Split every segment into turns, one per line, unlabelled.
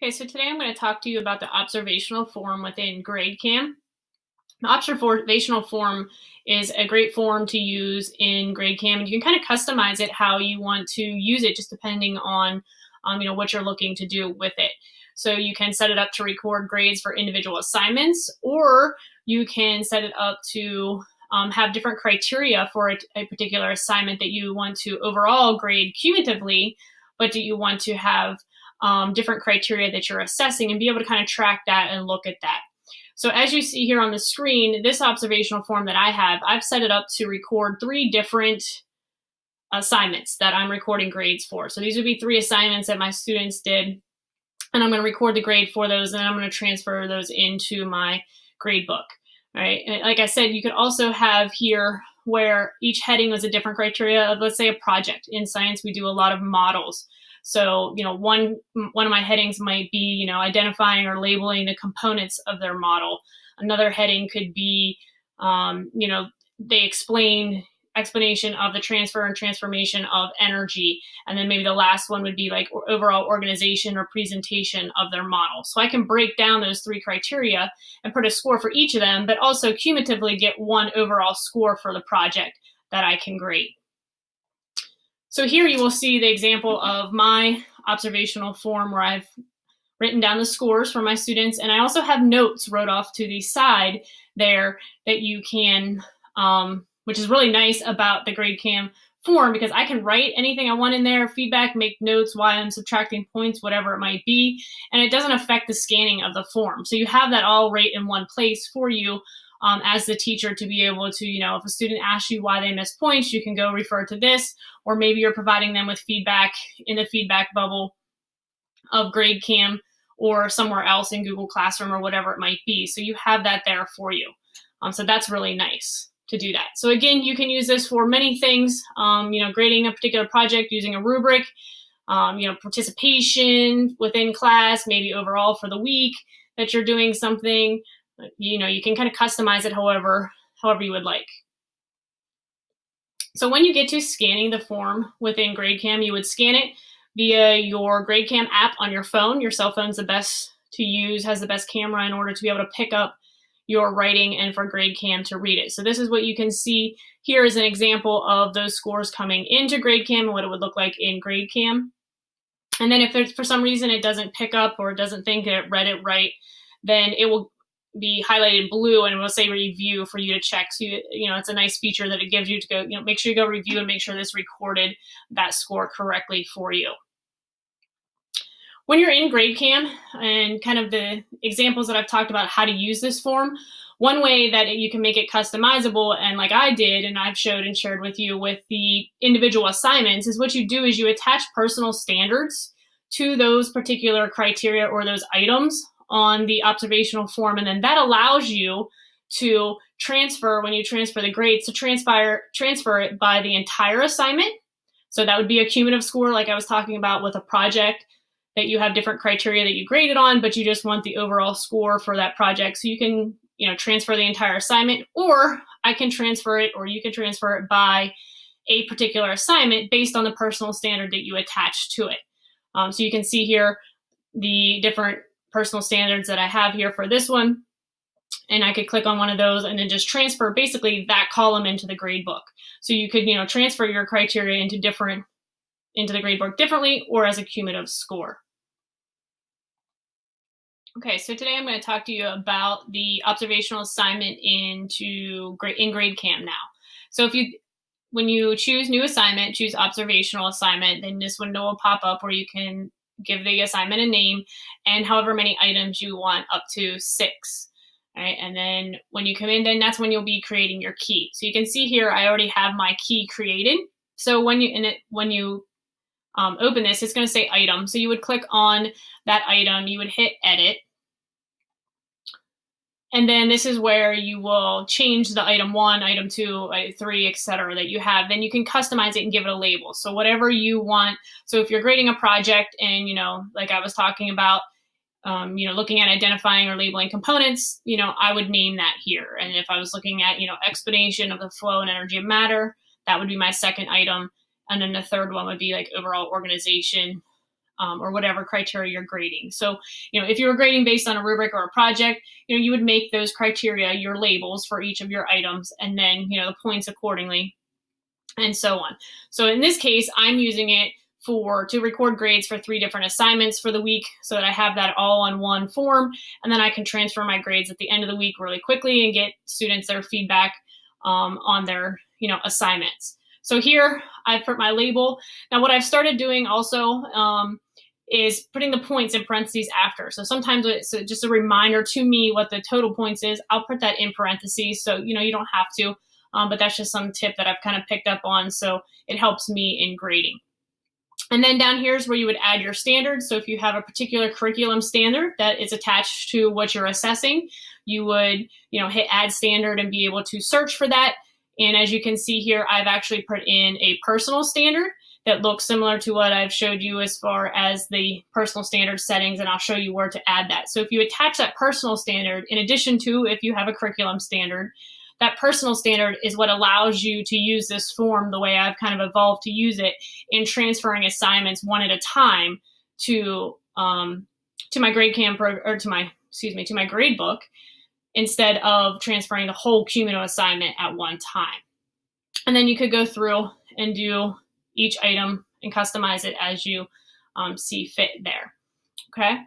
Okay, so today I'm going to talk to you about the observational form within GradeCam. The observational form is a great form to use in GradeCam, and you can kind of customize it how you want to use it, just depending on what you're looking to do with it. So you can set it up to record grades for individual assignments, or you can set it up to have different criteria for a particular assignment that you want to overall grade cumulatively, but that you want to have different criteria that you're assessing and be able to kind of track that and look at that. So as you see here on the screen, this observational form that I have, I've set it up to record 3 different assignments that I'm recording grades for. So these would be 3 assignments that my students did, and I'm going to record the grade for those, and then I'm going to transfer those into my grade book. All right, and like I said, you could also have here where each heading was a different criteria of, let's say, a project. In science, we do a lot of models. So, one of my headings might be, identifying or labeling the components of their model. Another heading could be, they explanation of the transfer and transformation of energy. And then maybe the last one would be like overall organization or presentation of their model. So I can break down those 3 criteria and put a score for each of them, but also cumulatively get one overall score for the project that I can grade. So here you will see the example of my observational form where I've written down the scores for my students, and I also have notes wrote off to the side there that you can, which is really nice about the GradeCam form, because I can write anything I want in there, feedback, make notes, why I'm subtracting points, whatever it might be, and it doesn't affect the scanning of the form. So you have that all right in one place for you as the teacher to be able to, if a student asks you why they missed points, you can go refer to this, or maybe you're providing them with feedback in the feedback bubble of GradeCam or somewhere else in Google Classroom or whatever it might be. So you have that there for you. So that's really nice to do that. So again, you can use this for many things, grading a particular project using a rubric, participation within class, maybe overall for the week that you're doing something. You can kind of customize it however you would like. So when you get to scanning the form within GradeCam, you would scan it via your GradeCam app on your phone. Your cell phone's the best to use, has the best camera in order to be able to pick up your writing and for GradeCam to read it. So this is what you can see. Here is an example of those scores coming into GradeCam and what it would look like in GradeCam. And then if for some reason it doesn't pick up or it doesn't think it read it right, then it will be highlighted blue and it will say review for you to check. So it's a nice feature that it gives you to go, make sure you go review and make sure this recorded that score correctly for you. When you're in GradeCam and kind of the examples that I've talked about how to use this form, one way that you can make it customizable, and like I did and I've showed and shared with you with the individual assignments, is what you do is you attach personal standards to those particular criteria or those items on the observational form, and then that allows you to transfer, when you transfer the grades, to transfer it by the entire assignment. So that would be a cumulative score, like I was talking about with a project that you have different criteria that you graded on, but you just want the overall score for that project. So you can transfer the entire assignment, or I can transfer it, or you can transfer it by a particular assignment based on the personal standard that you attach to it. So you can see here the different personal standards that I have here for this one, and I could click on one of those and then just transfer basically that column into the grade book. So you could transfer your criteria into the grade book differently or as a cumulative score. Okay, so today I'm going to talk to you about the observational assignment in GradeCam now. So when you choose new assignment, choose observational assignment, then this window will pop up where you can give the assignment a name and however many items you want, up to 6. All right, and then when you come in, then that's when you'll be creating your key. So you can see here, I already have my key created. So when you open this, it's going to say item. So you would click on that item, you would hit edit. And then this is where you will change the item 1, item 2, item 3, etc. that you have. Then you can customize it and give it a label. So whatever you want. So if you're grading a project and, like I was talking about, looking at identifying or labeling components, I would name that here. And if I was looking at, explanation of the flow and energy of matter, that would be my second item. And then the third one would be like overall organization or whatever criteria you're grading. So, if you were grading based on a rubric or a project, you would make those criteria your labels for each of your items, and then, the points accordingly, and so on. So in this case, I'm using it to record grades for 3 different assignments for the week, so that I have that all on one form, and then I can transfer my grades at the end of the week really quickly and get students their feedback on their assignments. So here I've put my label. Now what I've started doing also is putting the points in parentheses after. So sometimes it's just a reminder to me what the total points is. I'll put that in parentheses, so you don't have to, but that's just some tip that I've kind of picked up on, so it helps me in grading. And then down here is where you would add your standards. So if you have a particular curriculum standard that is attached to what you're assessing, you would hit add standard and be able to search for that. And as you can see here, I've actually put in a personal standard that looks similar to what I've showed you as far as the personal standard settings, and I'll show you where to add that. So if you attach that personal standard, in addition to if you have a curriculum standard, that personal standard is what allows you to use this form the way I've kind of evolved to use it in transferring assignments one at a time to my GradeCam or to my gradebook, instead of transferring the whole cumulative assignment at one time. And then you could go through and do each item and customize it as you see fit there. Okay.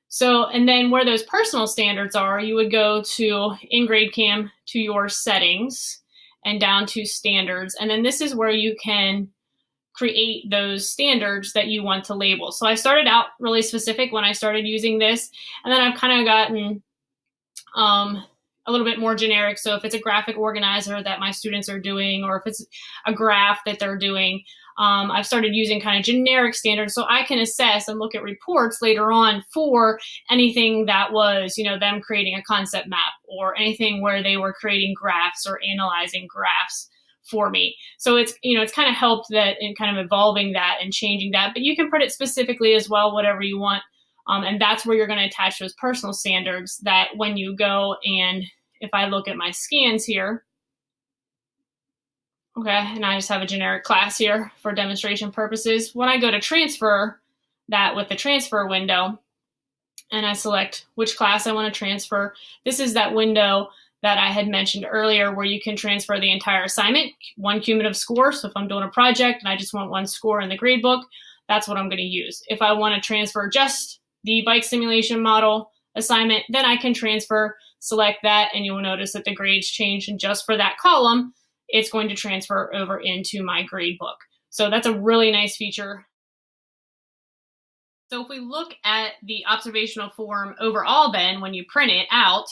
So, and then where those personal standards are, you would go to, in GradeCam, to your settings and down to standards. And then this is where you can create those standards that you want to label. So I started out really specific when I started using this, and then I've kind of gotten a little bit more generic. So if it's a graphic organizer that my students are doing, or if it's a graph that they're doing, I've started using kind of generic standards so I can assess and look at reports later on for anything that was, them creating a concept map, or anything where they were creating graphs or analyzing graphs for me. So it's, it's kind of helped that in kind of evolving that and changing that, but you can put it specifically as well, whatever you want. And that's where you're going to attach those personal standards that when you go, and if I look at my scans here, okay, and I just have a generic class here for demonstration purposes. When I go to transfer that with the transfer window, and I select which class I want to transfer, this is that window that I had mentioned earlier where you can transfer the entire assignment, one cumulative score. So if I'm doing a project and I just want one score in the gradebook, that's what I'm going to use. If I want to transfer just the bike simulation model assignment, then I can select that, and you will notice that the grades change, and just for that column, it's going to transfer over into my gradebook. So that's a really nice feature. So if we look at the observational form overall, then when you print it out,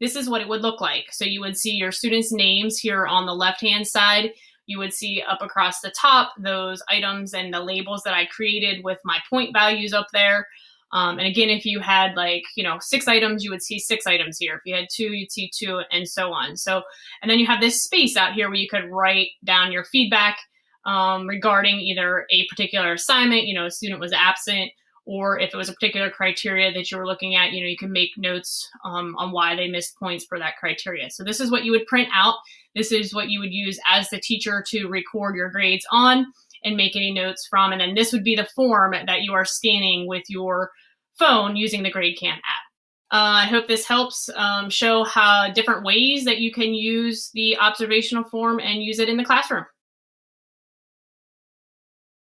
this is what it would look like. So you would see your students' names here on the left-hand side. You would see up across the top those items and the labels that I created with my point values up there. And again, if you had 6 items, you would see 6 items here. If you had 2, you'd see 2, and so on. So, and then you have this space out here where you could write down your feedback regarding either a particular assignment, a student was absent, or if it was a particular criteria that you were looking at, you can make notes on why they missed points for that criteria. So this is what you would print out. This is what you would use as the teacher to record your grades on and make any notes from. And then this would be the form that you are scanning with your phone using the GradeCam app. I hope this helps show how different ways that you can use the observational form and use it in the classroom.